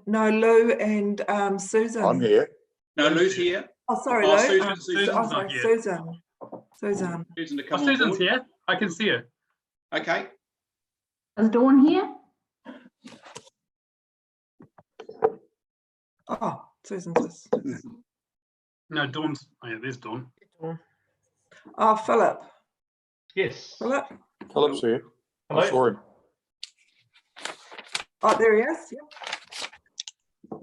No, Lou and Susan. I'm here. No, Lou's here. Oh, sorry, Oh, Lou. Susan's sorry, not here. Susan. Susan to come on Susan's board. here. I can see her. Okay. Is Dawn here? Oh, Susan's. No, Dawn's. Oh, yeah, there's Dawn. Oh, Philip. Yes. Philip. Philip's here. Hello. I saw him. Oh, there he is. Yep.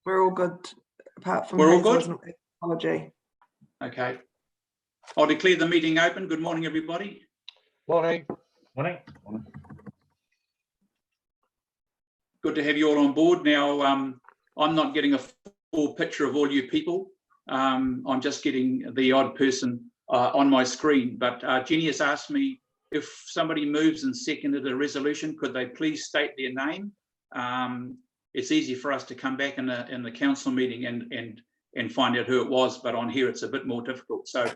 We're all good, apart from We're all Hazel's good? apology. Okay. I'll declare the meeting open. Good morning, everybody. Morning. Morning. Good to have you all on board. Now, I'm not getting a full picture of all you people. I'm just getting the odd person on my screen. But Jenny has asked me if somebody moves and seconded a resolution, could they please state their name? It's easy for us to come back in the council meeting and find out who it was, but on here it's a bit more difficult. So,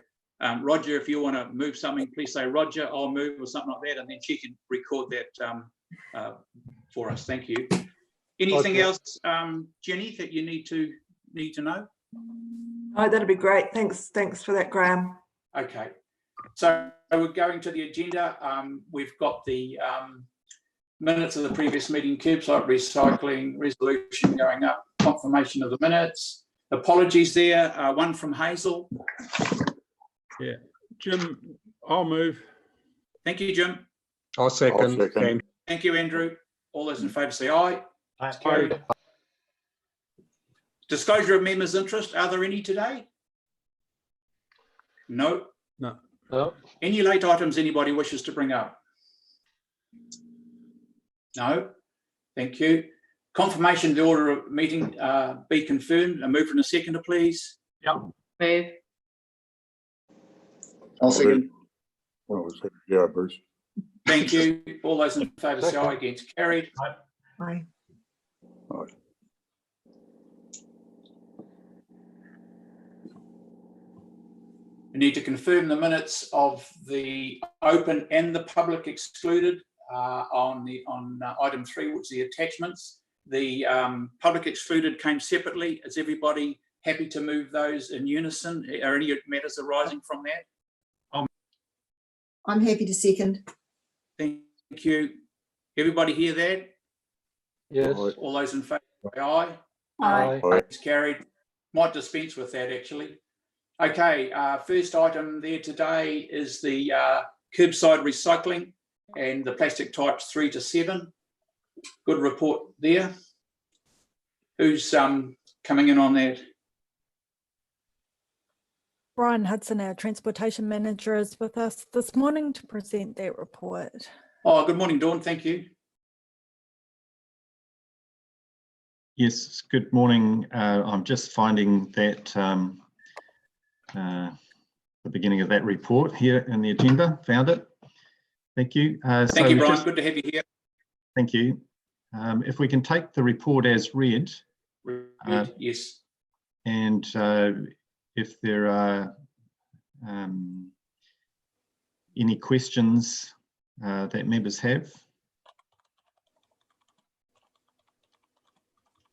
Roger, if you want to move something, please say Roger, I'll move, or something like that, and then she can record that for us. Thank you. Anything else, Jenny, that you need to know? Oh, that'd be great. Thanks for that, Graham. Okay, so we're going to the agenda. We've got the minutes of the previous meeting, curbside recycling resolution going up, confirmation of the minutes. Apologies there, one from Hazel. Yeah, Jim, I'll move. Thank you, Jim. I'll second. Thank you, Andrew. All those in favour say aye. It's carried. Disclosure of members' interest. Are there any today? No. No. Any late items anybody wishes to bring up? No. Thank you. Confirmation of the order of meeting be confirmed. A move from a seconder, please. Yep. Move. I'll second. Yeah, Bruce. Thank you. All those in favour say aye. Against, carried. Aye. We need to confirm the minutes of the open and the public excluded on item 3, which is the attachments. The public excluded came separately. Is everybody happy to move those in unison? Are any matters arising from that? I'm happy to second. Thank you. Everybody hear that? Yes. All those in favour say aye. Aye. It's carried. Might dispense with that actually. Okay, first item there today is the curbside recycling and the plastic types 3 to 7. Good report there. Who's coming in on that? Brian Hudson, our transportation manager, is with us this morning to present that report. Oh, good morning, Dawn. Thank you. Yes, good morning. I'm just finding that the beginning of that report here in the agenda. Found it. Thank you. Thank you, Brian. Good to have you here. Thank you. If we can take the report as read. Yes. And if there are any questions that members have.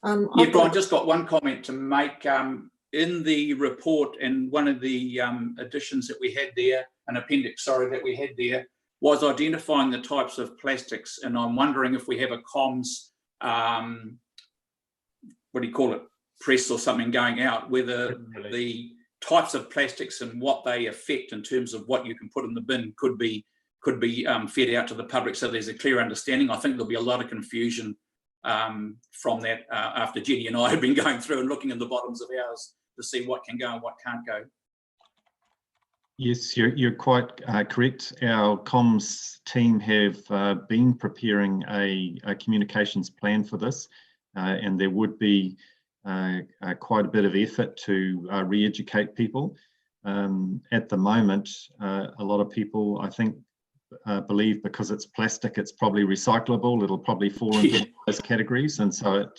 Yeah, Brian, just got one comment to make. In the report, and one of the additions that we had there, an appendix, sorry, that we had there, was identifying the types of plastics. And I'm wondering if we have a comms, what do you call it, press or something going out, whether the types of plastics and what they affect in terms of what you can put in the bin could be fed out to the public, so there's a clear understanding. I think there'll be a lot of confusion from that after Jenny and I have been going through and looking in the bottoms of ours to see what can go and what can't go. Yes, you're quite correct. Our comms team have been preparing a communications plan for this, and there would be quite a bit of effort to re-educate people. At the moment, a lot of people, I think, believe because it's plastic, it's probably recyclable. It'll probably fall into those categories, and so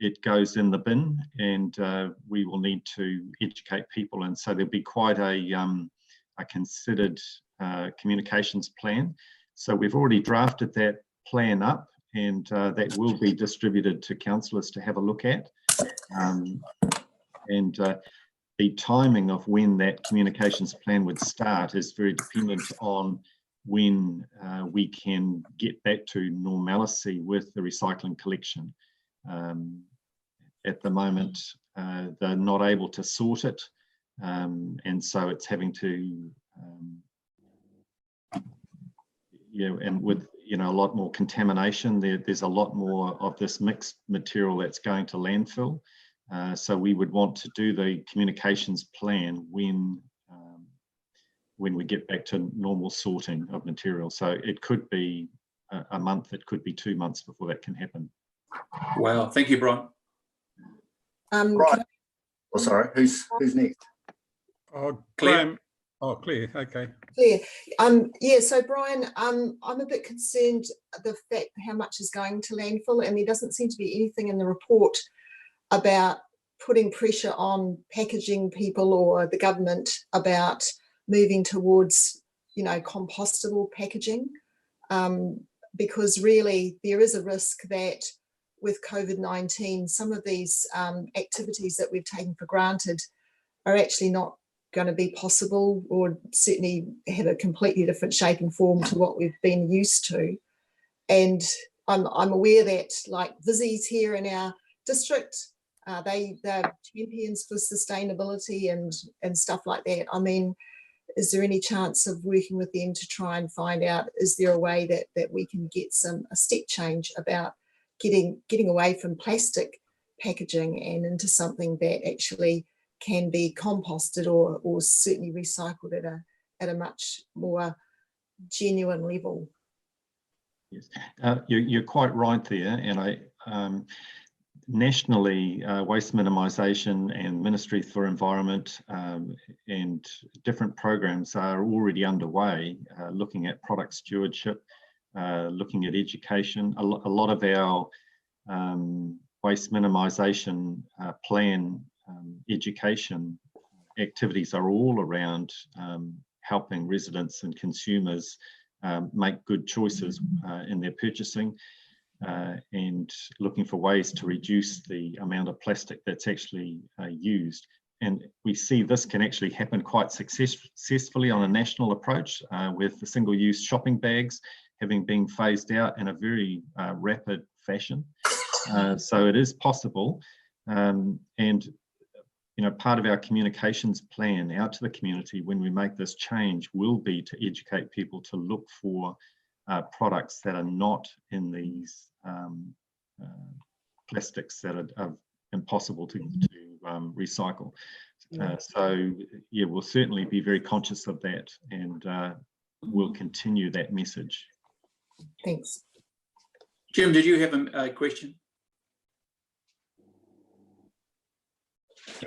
it goes in the bin, and we will need to educate people. And so there'll be quite a considered communications plan. So we've already drafted that plan up, and that will be distributed to councillors to have a look at. The timing of when that communications plan would start is very dependent on when we can get back to normalcy with the recycling collection. At the moment, they're not able to sort it, and so it's having to, and with a lot more contamination, there's a lot more of this mixed material that's going to landfill. So we would want to do the communications plan when we get back to normal sorting of material. So it could be a month, it could be 2 months before that can happen. Wow, thank you, Brian. Right. Oh, sorry. Who's next? Oh, Claire. Graham. Oh, Claire. Okay. Clear. Yeah, so Brian, I'm a bit concerned the fact how much is going to landfill, and there doesn't seem to be anything in the report about putting pressure on packaging people or the government about moving towards, compostable packaging, because really there is a risk that with COVID-19, some of these activities that we've taken for granted are actually not going to be possible, or certainly have a completely different shape and form to what we've been used to. And I'm aware that, like Vizzies here in our district, they're champions for sustainability and stuff like that. I mean, is there any chance of working with them to try and find out, is there a way that we can get a step change about getting away from plastic packaging and into something that actually can be composted or certainly recycled at a much more genuine level? Yes, you're quite right there, and nationally, waste minimisation and Ministry for Environment and different programs are already underway, looking at product stewardship, looking at education. A lot of our waste minimisation plan education activities are all around helping residents and consumers make good choices in their purchasing, and looking for ways to reduce the amount of plastic that's actually used. And we see this can actually happen quite successfully on a national approach, with the single-use shopping bags having been phased out in a very rapid fashion. So it is possible, and part of our communications plan out to the community when we make this change will be to educate people to look for products that are not in these plastics that are impossible to recycle. So yeah, we'll certainly be very conscious of that, and we'll continue that message. Thanks. Jim, did you have a question?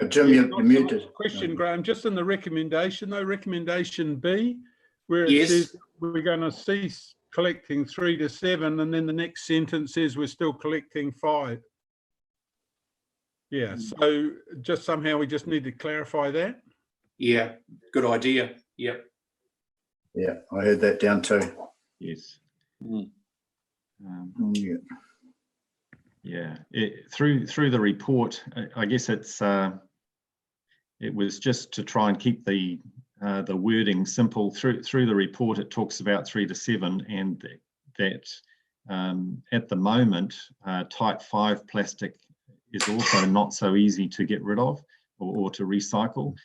Jim, you're muted. Question, Graham, just in the recommendation, though, recommendation B, where it Yes. says we're going to cease collecting 3 to 7, and then the next sentence is we're still collecting 5. Yeah, so just somehow we just need to clarify that. Yeah, good idea. Yep. Yeah, I heard that down too. Yes. Yeah. Yeah, through the report, I guess it was just to try and keep the wording simple. Through the report, it talks about 3 to 7, and that at the moment, type 5 plastic is also not so easy to get rid of or to recycle.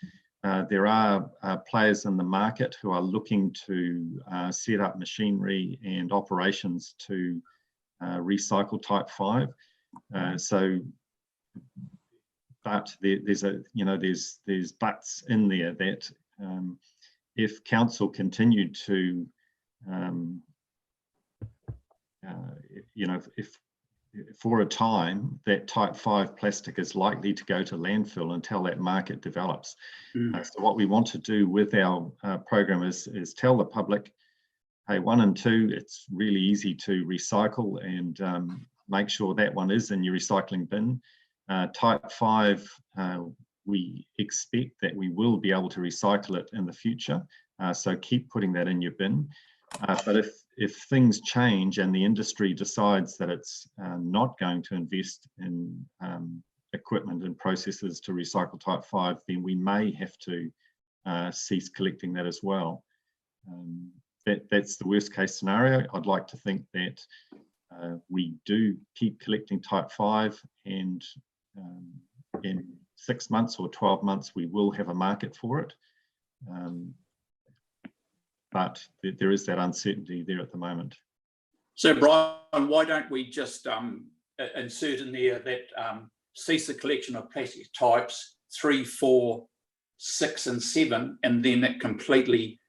There are players in the market who are looking to set up machinery and operations to recycle type 5. But there's buts in there that if council continued to, if for a time that type 5 plastic is likely to go to landfill until that market develops. So what we want to do with our program is tell the public, hey, 1 and 2, it's really easy to recycle, and make sure that one is in your recycling bin. Type 5, we expect that we will be able to recycle it in the future, so keep putting that in your bin. But if things change and the industry decides that it's not going to invest in equipment and processes to recycle type 5, then we may have to cease collecting that as well. That's the worst case scenario. I'd like to think that we do keep collecting type 5, and in 6 months or 12 months we will have a market for it. But there is that uncertainty there at the moment. So Brian, why don't we just insert in there that cease the collection of plastic types 3, 4, 6 and 7, and then it completely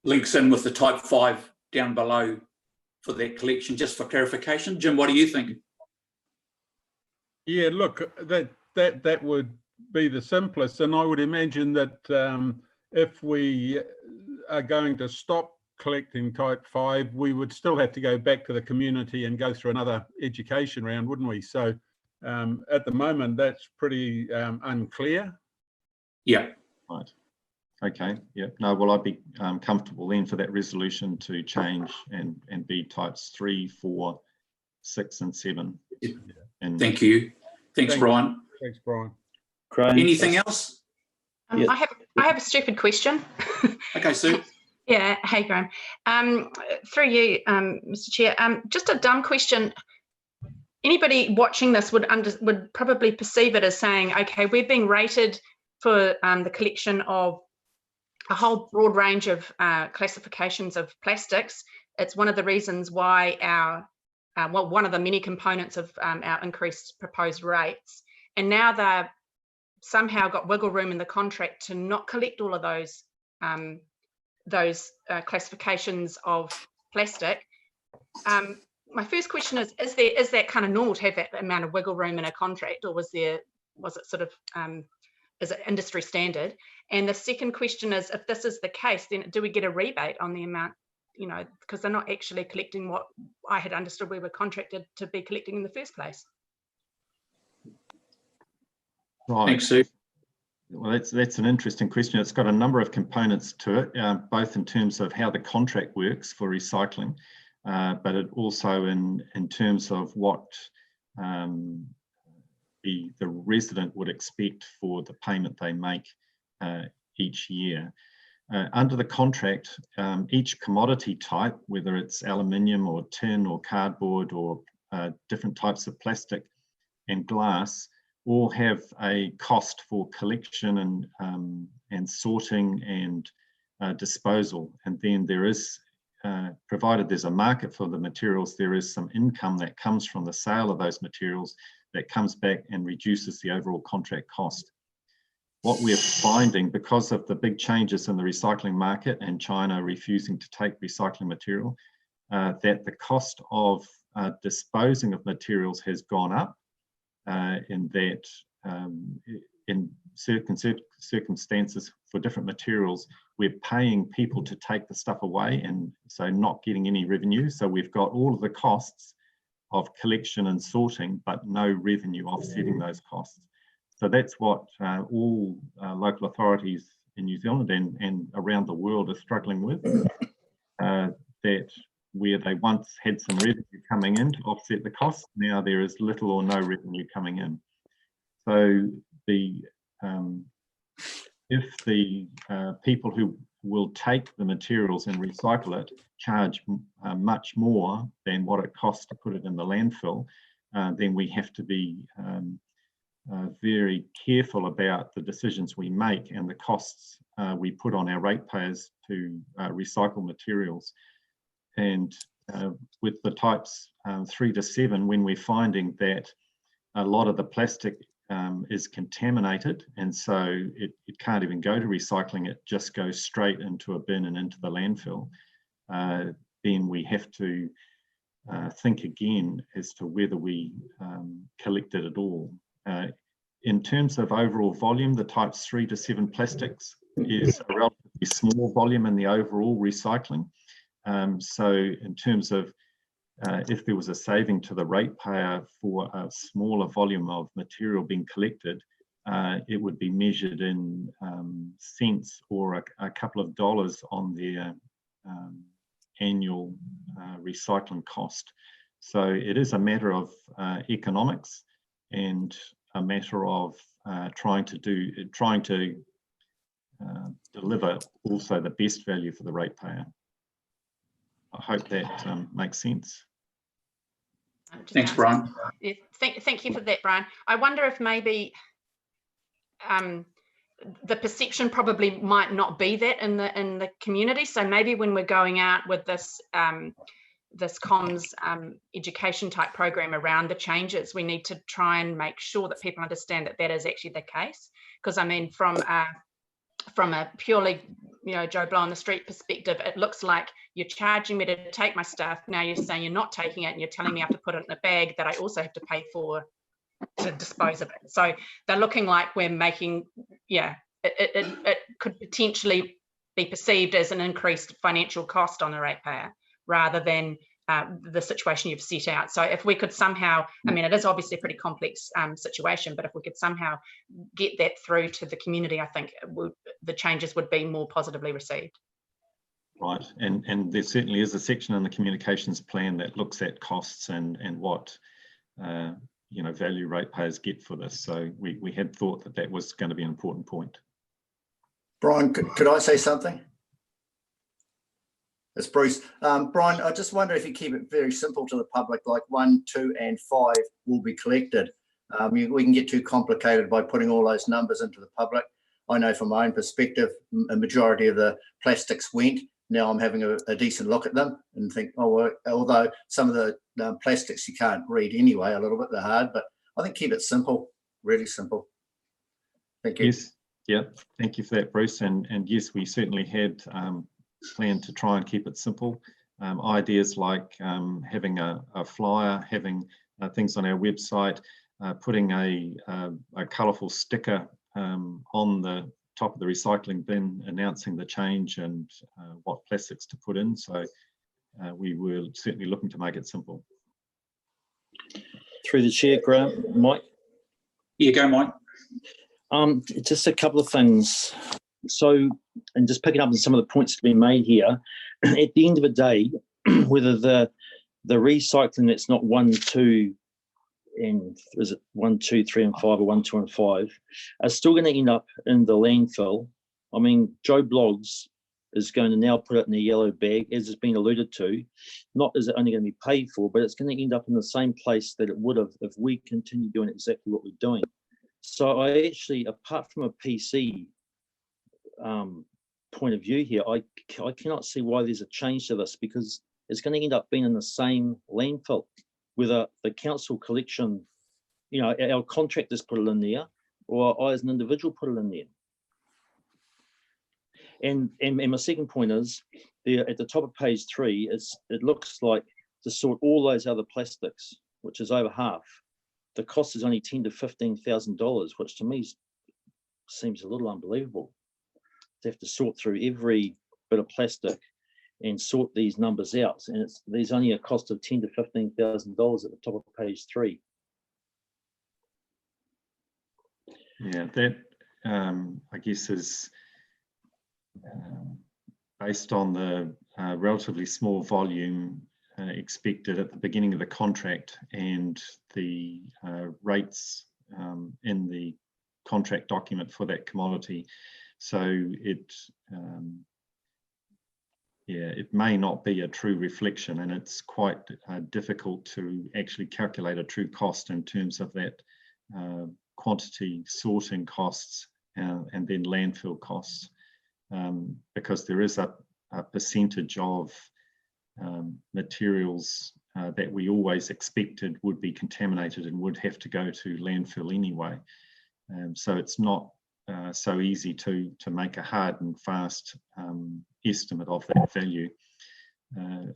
links in with the type 5 down below for that collection, just for clarification. Jim, what do you think? Yeah, look, that would be the simplest, and I would imagine that if we are going to stop collecting type 5, we would still have to go back to the community and go through another education round, wouldn't we? So at the moment, that's pretty unclear. Yeah. Right. Okay. Yeah. No, well, I'd be comfortable then for that resolution to change and be types 3, 4, 6 and 7. Yeah. And thank you. Thanks, Brian. Thanks, Brian. Anything else? I have a stupid question. Okay, Sue. Yeah, hey Graham. Through you, Mr. Chair. Just a dumb question. Anybody watching this would probably perceive it as saying, okay, we're being rated for the collection of a whole broad range of classifications of plastics. It's one of the reasons why our well, one of the many components of our increased proposed rates. And now they've somehow got wiggle room in the contract to not collect all of those classifications of plastic. My first question is that kind of normal to have that amount of wiggle room in a contract, or was it sort of, is it industry standard? And the second question is, if this is the case, then do we get a rebate on the amount, you know, because they're not actually collecting what I had understood we were contracted to be collecting in the first place? right. Thanks, Sue. Well, that's an interesting question. It's got a number of components to it, both in terms of how the contract works for recycling, but it also in terms of what the resident would expect for the payment they make each year. Under the contract, each commodity type, whether it's aluminium or tin or cardboard or different types of plastic and glass, all have a cost for collection and sorting and disposal. And then there is, provided there's a market for the materials, there is some income that comes from the sale of those materials that comes back and reduces the overall contract cost. What we're finding, because of the big changes in the recycling market and China refusing to take recycling material, that the cost of disposing of materials has gone up, in that in certain circumstances for different materials, we're paying people to take the stuff away and so not getting any revenue. So we've got all of the costs of collection and sorting, but no revenue offsetting those costs. So that's what all local authorities in New Zealand and around the world are struggling with, that where they once had some revenue coming in to offset the costs, now there is little or no revenue coming in. So the if the people who will take the materials and recycle it charge much more than what it costs to put it in the landfill, then we have to be very careful about the decisions we make and the costs we put on our ratepayers to recycle materials. And with the types 3 to 7, when we're finding that a lot of the plastic is contaminated, and so it can't even go to recycling, it just goes straight into a bin and into the landfill, then we have to think again as to whether we collect it at all. In terms of overall volume, the types 3 to 7 plastics is a relatively small volume in the overall recycling. So in terms of if there was a saving to the ratepayer for a smaller volume of material being collected, it would be measured in cents or a couple of dollars on their annual recycling cost. So it is a matter of economics and a matter of trying to deliver also the best value for the ratepayer. I hope that makes sense. Thanks, Brian. Yeah, thank you for that, Brian. I wonder if maybe the perception probably might not be that in the community. So maybe when we're going out with this this comms education type program around the changes, we need to try and make sure that people understand that that is actually the case. Because I mean, from a purely, you know, Joe Blow on the street perspective, it looks like you're charging me to take my stuff. Now you're saying you're not taking it and you're telling me I have to put it in a bag that I also have to pay for to dispose of it. So they're looking like we're making, yeah, it could potentially be perceived as an increased financial cost on the ratepayer rather than the situation you've set out. So if we could somehow, I mean, it is obviously a pretty complex situation, but if we could somehow get that through to the community, I think the changes would be more positively received. Right, and there certainly is a section in the communications plan that looks at costs and what you know, value ratepayers get for this. So we had thought that was going to be an important point. Brian, could I say something? It's Bruce. Brian, I just wonder if you keep it very simple to the public, like 1, 2, and 5 will be collected. We can get too complicated by putting all those numbers into the public. I know from my own perspective, a majority of the plastics went. Now I'm having a decent look at them and think, oh, well, although some of the plastics you can't read anyway, a little bit, they're hard, but I think keep it simple, really simple. Thank you. Yes, yeah, thank you for that, Bruce. And yes, we certainly had planned to try and keep it simple. Ideas like having a flyer, having things on our website, putting a colourful sticker on the top of the recycling bin announcing the change and what plastics to put in. So we were certainly looking to make it simple. Through the chair, Graham, Mike. Yeah, go Mike. Just a couple of things. So, and just picking up on some of the points to be made here, at the end of the day, whether the recycling that's not 1, 2, and is it 1, 2, 3, and 5, or 1, 2, and 5, are still going to end up in the landfill. I mean, Joe Bloggs is going to now put it in a yellow bag, as has been alluded to. Not is it only going to be paid for, but it's going to end up in the same place that it would have if we continue doing exactly what we're doing. So I actually, apart from a PC point of view here, I cannot see why there's a change to this, because it's going to end up being in the same landfill, whether the council collection, you know, our contractors put it in there, or I as an individual put it in there. And my second point is, there at the top of page 3, it looks like to sort all those other plastics, which is over half, the cost is only $10,000 to $15,000, which to me seems a little unbelievable. To have to sort through every bit of plastic and sort these numbers out, and there's only a cost of $10,000 to $15,000 at the top of page 3. Yeah, that I guess is based on the relatively small volume expected at the beginning of the contract and the rates in the contract document for that commodity. So it may not be a true reflection, and it's quite difficult to actually calculate a true cost in terms of that quantity sorting costs and then landfill costs, because there is a percentage of materials that we always expected would be contaminated and would have to go to landfill anyway. So it's not so easy to make a hard and fast estimate of that value.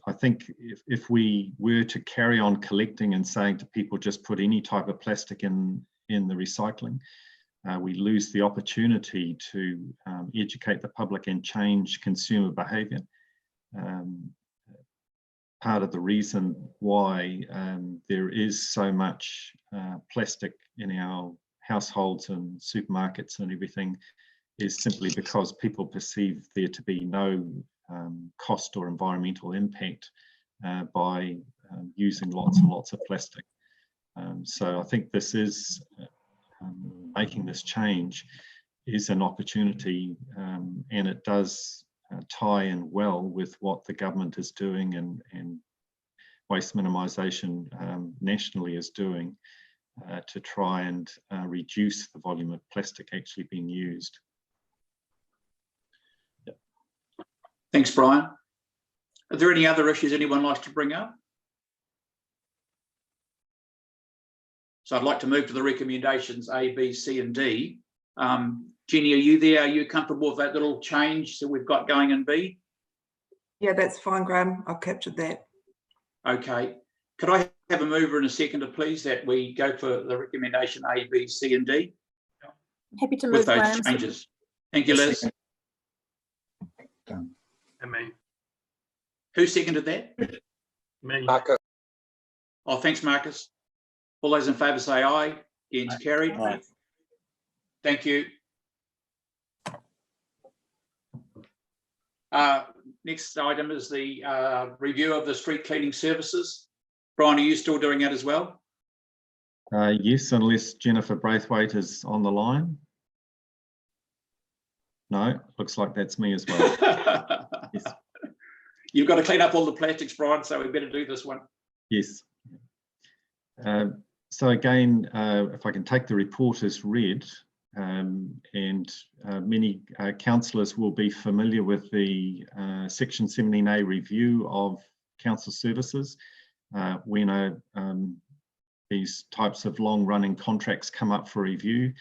I think if we were to carry on collecting and saying to people just put any type of plastic in the recycling, we lose the opportunity to educate the public and change consumer behaviour. Part of the reason why there is so much plastic in our households and supermarkets and everything is simply because people perceive there to be no cost or environmental impact by using lots and lots of plastic. So I think this is making this change is an opportunity, and it does tie in well with what the government is doing and waste minimisation nationally is doing to try and reduce the volume of plastic actually being used. Thanks, Brian. Are there any other issues anyone likes to bring up? So I'd like to move to the recommendations A, B, C, and D. Jenny, are you there? Are you comfortable with that little change that we've got going in B? Yeah, that's fine, Graham. I've captured that. Okay. Could I have a mover and a seconder, please, that we go for the recommendation A, B, C, and D? Happy to With move, those Graham. changes. Thank you, Liz. Done. And me. Who seconded that? Me. Marcus. Oh, thanks, Marcus. All those in favour say aye. Against carried. Aye. Thank you. Next item is the review of the street cleaning services. Brian, are you still doing that as well? Yes, unless Jennifer Braithwaite is on the line. No, looks like that's me as well. Yes. You've got to clean up all the plastics, Brian, so we better do this one. Yes. So again, if I can take the report as read, and many councillors will be familiar with the Section 17A review of council services. When these types of long-running contracts come up for review,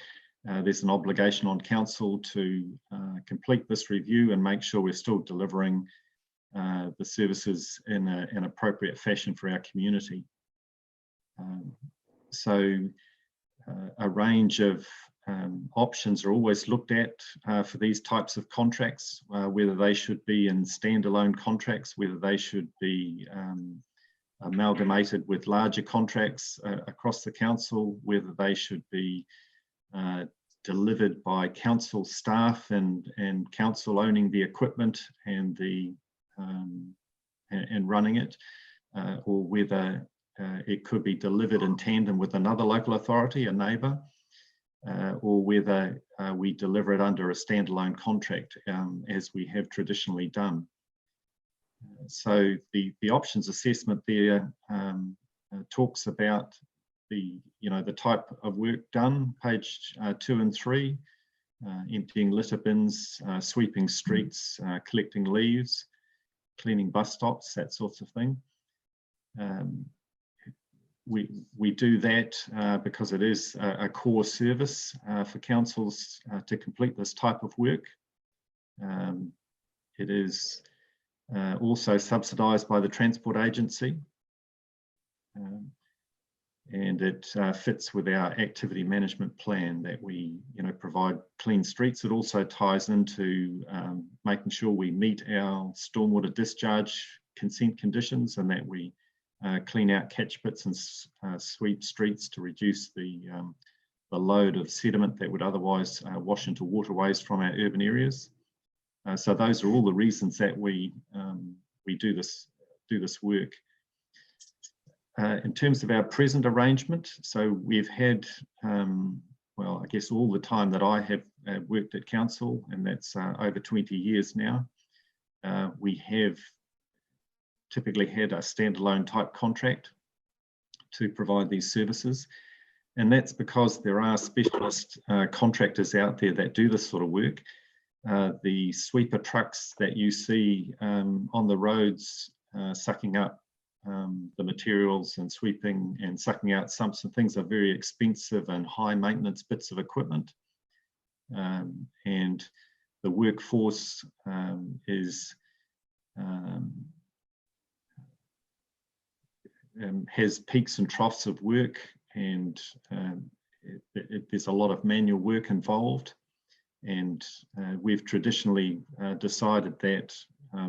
there's an obligation on council to complete this review and make sure we're still delivering the services in an appropriate fashion for our community. So a range of options are always looked at for these types of contracts, whether they should be in standalone contracts, whether they should be amalgamated with larger contracts across the council, whether they should be delivered by council staff and council owning the equipment and the and running it, or whether it could be delivered in tandem with another local authority, a neighbour, or whether we deliver it under a standalone contract, as we have traditionally done. So the options assessment there talks about the type of work done, page 2 and 3, emptying litter bins, sweeping streets, collecting leaves, cleaning bus stops, that sorts of thing. We do that because it is a core service for councils to complete this type of work. It is also subsidised by the Transport Agency, and it fits with our activity management plan that we provide clean streets. It also ties into making sure we meet our stormwater discharge consent conditions, and that we clean out catch pits and sweep streets to reduce the load of sediment that would otherwise wash into waterways from our urban areas. So those are all the reasons that we do this work. In terms of our present arrangement, so we've had, well, I guess all the time that I have worked at council, and that's over 20 years now, we have typically had a standalone type contract to provide these services. And that's because there are specialist contractors out there that do this sort of work. The sweeper trucks that you see on the roads sucking up the materials and sweeping and sucking out sumps and things are very expensive and high maintenance bits of equipment. And the workforce has peaks and troughs of work, and there's a lot of manual work involved. And we've traditionally decided that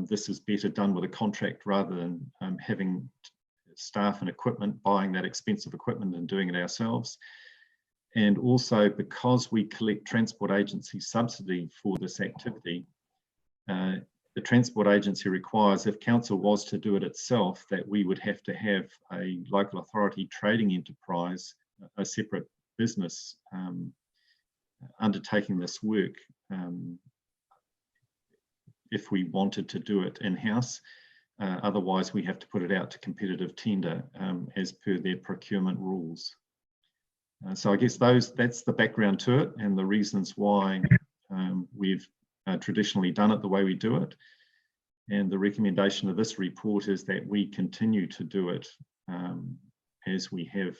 this is better done with a contract rather than having staff and equipment buying that expensive equipment and doing it ourselves. And also because we collect Transport Agency subsidy for this activity, the Transport Agency requires, if council was to do it itself, that we would have to have a local authority trading enterprise, a separate business undertaking this work if we wanted to do it in-house. Otherwise, we have to put it out to competitive tender as per their procurement rules. So I guess that's the background to it and the reasons why we've traditionally done it the way we do it. And the recommendation of this report is that we continue to do it as we have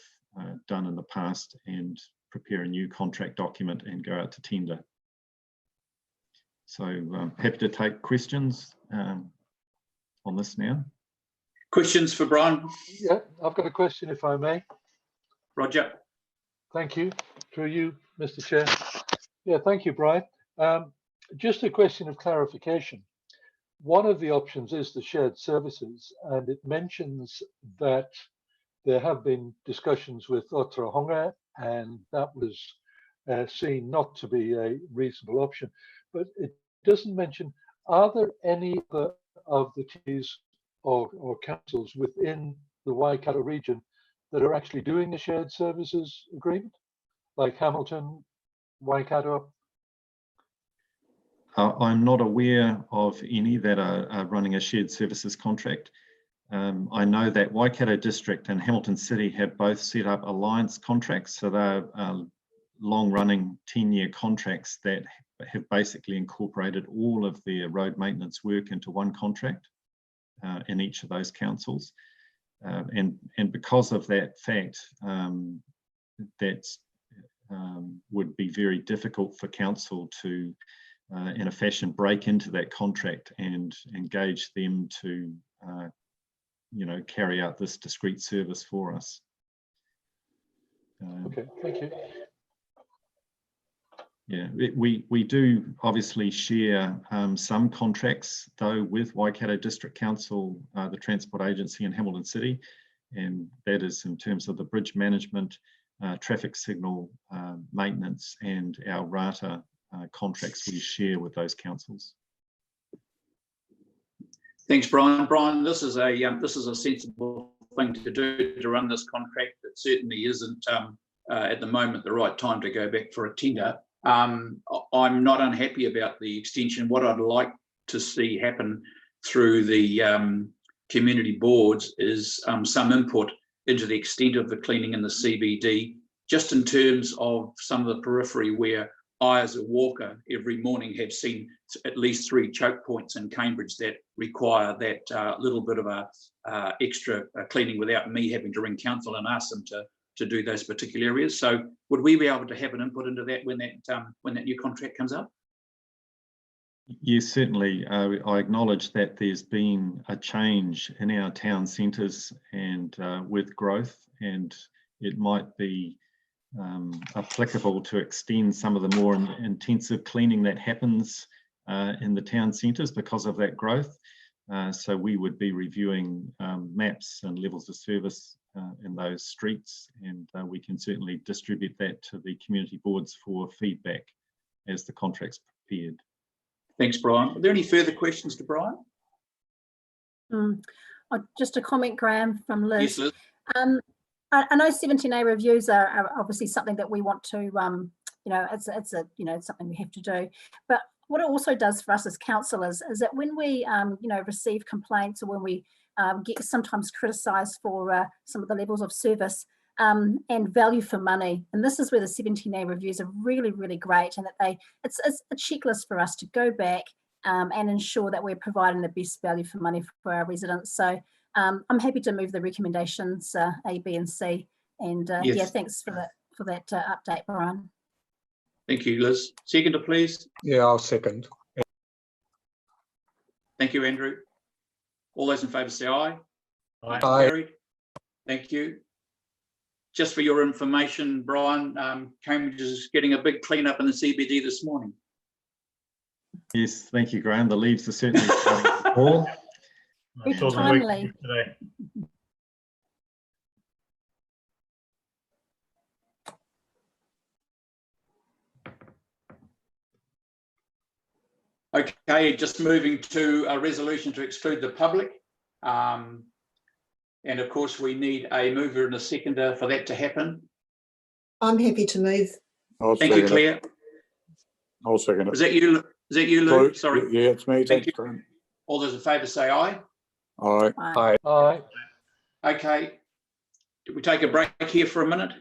done in the past and prepare a new contract document and go out to tender. So happy to take questions on this now. Questions for Brian? Yeah, I've got a question if I may. Roger. Thank you. Through you, Mr. Chair. Yeah, thank you, Brian. Just a question of clarification. One of the options is the shared services, and it mentions that there have been discussions with Otorohanga, and that was seen not to be a reasonable option. But it doesn't mention, are there any other of the Ts or councils within the Waikato region that are actually doing the shared services agreement, like Hamilton, Waikato? I'm not aware of any that are running a shared services contract. I know that Waikato District and Hamilton City have both set up alliance contracts, so they're long-running 10-year contracts that have basically incorporated all of their road maintenance work into one contract in each of those councils. And because of that fact, that would be very difficult for council to in a fashion break into that contract and engage them to carry out this discrete service for us. Okay, thank you. Yeah, we do obviously share some contracts though with Waikato District Council, the Transport Agency in Hamilton City, and that is in terms of the bridge management, traffic signal maintenance, and our rata contracts we share with those councils. Thanks, Brian. Brian, this is a sensible thing to do to run this contract. It certainly isn't at the moment the right time to go back for a tender. I'm not unhappy about the extension. What I'd like to see happen through the community boards is some input into the extent of the cleaning in the CBD, just in terms of some of the periphery where I, as a walker, every morning have seen at least 3 choke points in Cambridge that require that little bit of a extra cleaning without me having to ring council and ask them to do those particular areas. So would we be able to have an input into that when that new contract comes up? Yes, certainly. I acknowledge that there's been a change in our town centres and with growth, and it might be applicable to extend some of the more intensive cleaning that happens in the town centres because of that growth. So we would be reviewing maps and levels of service in those streets, and we can certainly distribute that to the community boards for feedback as the contract's prepared. Thanks, Brian. Are there any further questions to Brian? Just a comment, Graham, from Liz. Yes, Liz. I know 17A reviews are obviously something that we want to, it's something we have to do. But what it also does for us as councillors is that when we, receive complaints, or when we get sometimes criticised for some of the levels of service and value for money, and this is where the 17A reviews are really, really great, and that it's a checklist for us to go back and ensure that we're providing the best value for money for our residents. So I'm happy to move the recommendations A, B, and C. And yes. Yeah, thanks for that update, Brian. Thank you, Liz. Seconder, please. Yeah, I'll second. Thank you, Andrew. All those in favour say aye. Aye. Carried. Thank you. Just for your information, Brian, Cambridge is getting a big clean-up in the CBD this morning. Yes, thank you, Graham. The leaves are certainly starting to fall. Very timely. Today. Okay, just moving to a resolution to exclude the public. And of course, we need a mover and a seconder for that to happen. I'm happy to move. Thank you, Claire. I'll second it. Is that you? Is that you, Lou? Sorry. Yeah, it's me. Thank Thanks, Graham. All those in favour say aye. Aye. Aye. Aye. Okay. Did we take a break here for a minute?